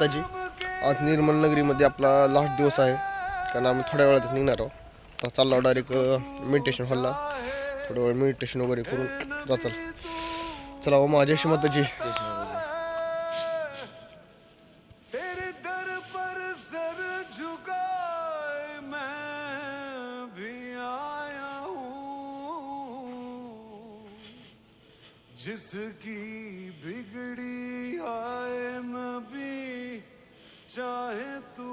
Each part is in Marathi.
माताजी. आज निर्मल नगरीमध्ये आपला लास्ट दिवस आहे, कारण आम्ही थोड्या वेळातच निघणार आहोत. आता चाललो डायरेक्ट मेडिटेशन हॉलला, थोडं वेळ मेडिटेशन वगैरे करून जाचाल. चला ओमा, जय श्री माताजी. जिसकी बिगड़ी आए नबी चाहे तू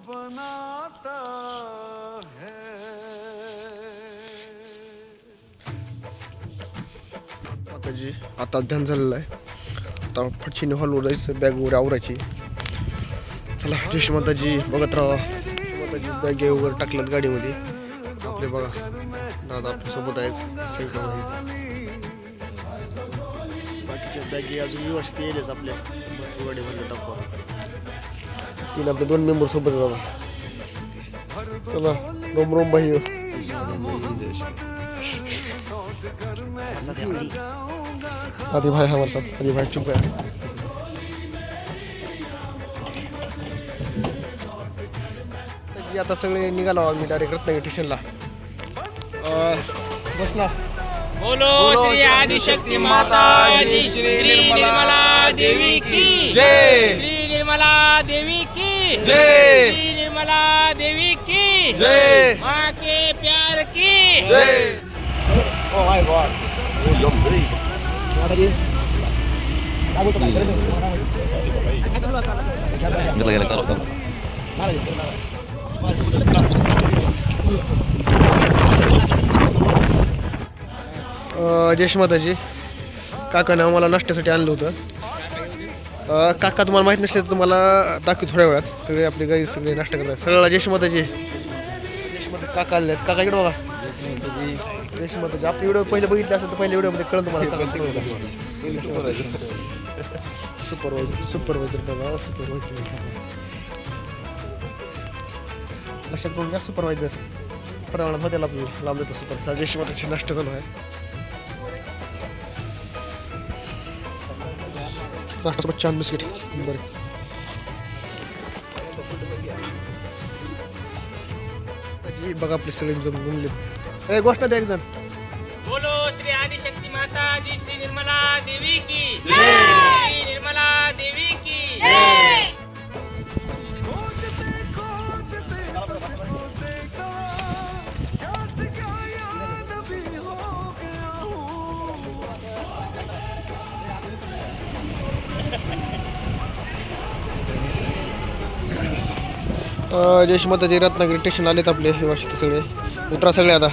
बनाता है. माताजी आता ध्यान झालेलं आहे. आता फटशीने हॉलवर जायचं, बॅग वगैरे आवरायची. चला जय श्री माताजी. बघत राहा माताजी, बॅग वगैरे टाकल्यात गाडीमध्ये. आपले बघा दादा आपल्या सोबत आहेत. बाकीच्या बॅगी अजून व्यवस्थित येईलच आपल्या भरपूर गाडीमध्ये टाकू. आता तीन आपले 2 मेंबर सोबत आहेत. आता चला रोम रोम भाई. आदि भाई हमारे साथ. आदि भाई चुप है. आता सगळे निघालो आम्ही डायरेक्ट रत्नागिरी स्टेशनला. बसला. बोलो श्री आदिशक्ती माता जी, श्री निर्मला देवी की जय. श्री निर्मला देवी की जय. श्री निर्मला देवी की जय. माँ के प्यार की जय. Oh my god. Oh, you're free. चलो चलो. जय श्री माताजी. काकाने आम्हाला नाश्त्यासाठी आणलं होतं. काका तुम्हाला माहीत नसले तर तुम्हाला दाखवू थोड्या वेळात. सगळे आपली गाई सगळे नाश्ता करतात. सगळ्याला जय श्री माताजी. जय श्री माता. काका आले आहेत. काका इकडे बघा. जय श्री माताजी. आपली व्हिडिओ पहिले बघितले असेल तर पहिल्या व्हिडिओमध्ये कळलं तुम्हाला काका सुपरवायझर बघा. सुपरवायझर लक्षात करून घ्या. सुपरवायझर प्रमाणात होत्याला आपल्याला लांब देतो. सुपर जय श्री माताची नाश्ता चालू आहे. नाश्त्यासोबत छान बिस्किट. बरं बघा आपले सगळे जमले. गोष्ट द्या एक जण. बोलो श्री आदिशक्ती माता जी, श्री निर्मला देवी की श्री निर्मला देवी की जय श्री माताजी. रत्नागिरी स्टेशन आलेत आपले व्यवस्थित सगळे. उतरा सगळे आता.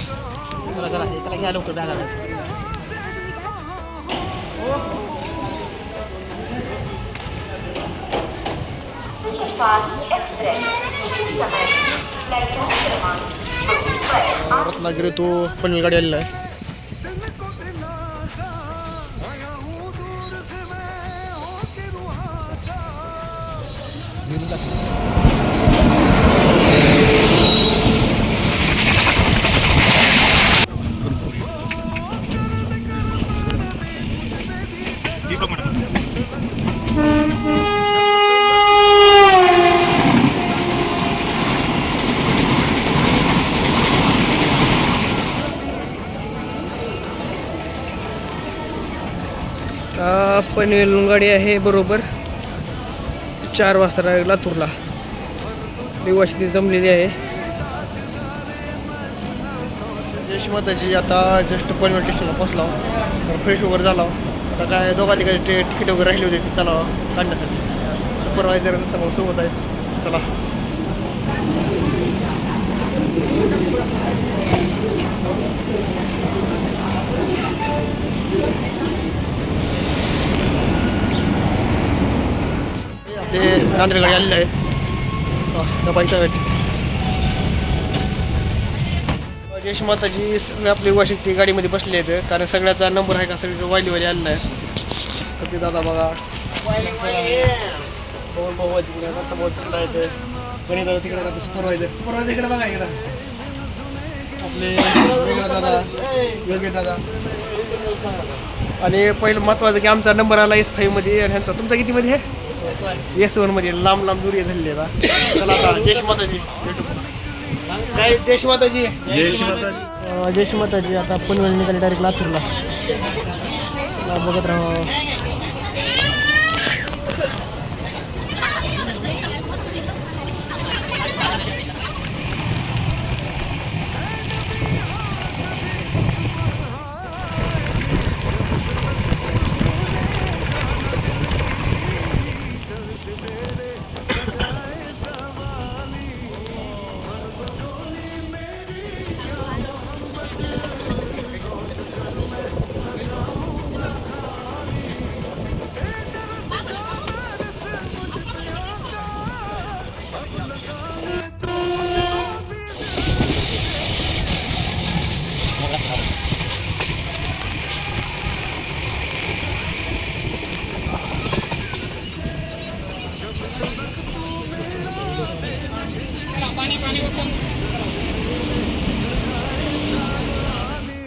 रत्नागिरी तो पनवेल गाडी आलेला आहे. पनवेलहून गाडी आहे बरोबर 4 वाजता डायरेक्ट लातूरला. निवासी जमलेली आहे. जय श्री माताजी. आता जस्ट पनवेल स्टेशनला पोहोचला. फ्रेश वगैरे झाला. आता काय दोघा तिकडे तिकीट वगैरे राहिली होती ती चला काढण्यासाठी. सुपरवायझर भाऊ सोबत आहेत. चला आपले नांदेड गाडी आलेली आहे. डबाईचा वेट. जय श्री माताजी. सगळे आपले वाशिक ते गाडीमध्ये बसले आहेत, कारण सगळ्याचा नंबर आहे का सगळीकडे वालीवाली आलेला आहे. सध्या दादा बघा. पवन भाऊ तिकडे दत्ता भाऊ तिकडे आहेत. गणित दादा तिकडे. सुपरवायझर इकडे बघा एकदा. आपले दादा योग्य दादा. आणि पहिलं महत्वाचं की आमचा नंबर आला S5 मध्ये. आणि ह्यांचा तुमचा किती मध्ये आहे? S1 मध्ये लांब लांब दुरी झालेली आता. चला आता जय श्री माताजी भेटू. काय जय श्री माताजी. जय श्री माताजी. आता पनवेल निघाले डायरेक्ट लातूरला. चला बघत राहा.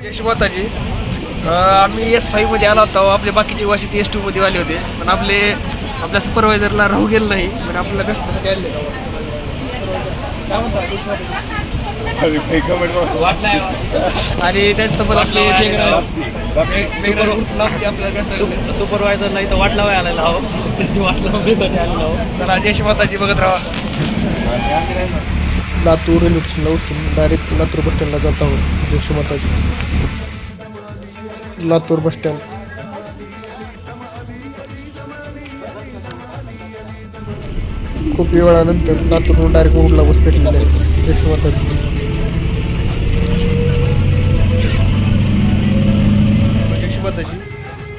जय श्री माताजी. आम्ही S5 मध्ये आलो होतो. आपले बाकीचे वाशी S2 मध्ये आले होते, पण आपल्या सुपरवायझरला राहू गेलं नाही, पण आपल्याला भेटण्यासाठी आले. आणि त्यांच्यासोबत आपले सुपरवायझरला इथं वाट लावाय आलेला आहो. त्यांची वाट लावण्यासाठी आलेला आहो. चला जय श्री माताजी बघत राहा. लातूर रेल्वे स्टेशनला उतरून डायरेक्ट लातूर बस स्टँडला जात आहोत. जय श्री माताजी. Latur bus stand. खूप वेळानंतर लातूरहून डायरेक्ट उडला बस भेटलेला आहे. जय श्री माताजी. जय श्री माताजी.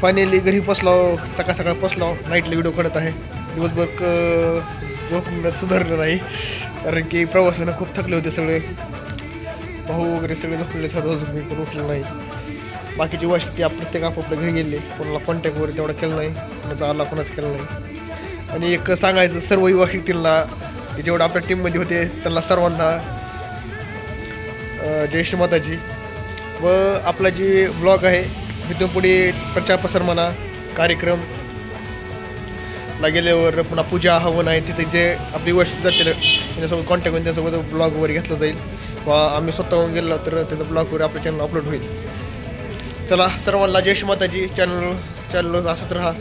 फायनली घरी पोचलो. सकाळ पोचलो. नाईटला व्हिडिओ काढत आहे. दिवसभर झोप सुधारलं नाही, कारण की प्रवासानं खूप थकले होते सगळे. भाऊ वगैरे सगळे झोपलेले, साधा मी पण उठलं नाही. बाकीची गोष्टी ती प्रत्येक आपापल्या घरी गेले. कोणाला कॉन्टॅक्ट वगैरे तेवढा केला नाही, कोणाचा आला कोणाच केला नाही. आणि एक सांगायचं सर्व युवा शक्तींना, जेवढं आपल्या टीममध्ये होते त्यांना सर्वांना जय श्री माताजी. व आपला जी ब्लॉग आहे तिथून पुढे प्रचार प्रसार म्हणा, कार्यक्रम ला गेल्यावर पुन्हा पूजा हवन आहे, तिथे जे आपली गोष्ट जातील त्यांच्यासोबत कॉन्टॅक्ट होईल, त्यासोबत ब्लॉग वगैरे घेतला जाईल. व आम्ही स्वतःहून गेलो तर त्याचा ब्लॉग वगैरे आपल्या चॅनल अपलोड होईल. चला सर्वांना जय श्री माताजी. चॅनल असंच राहा.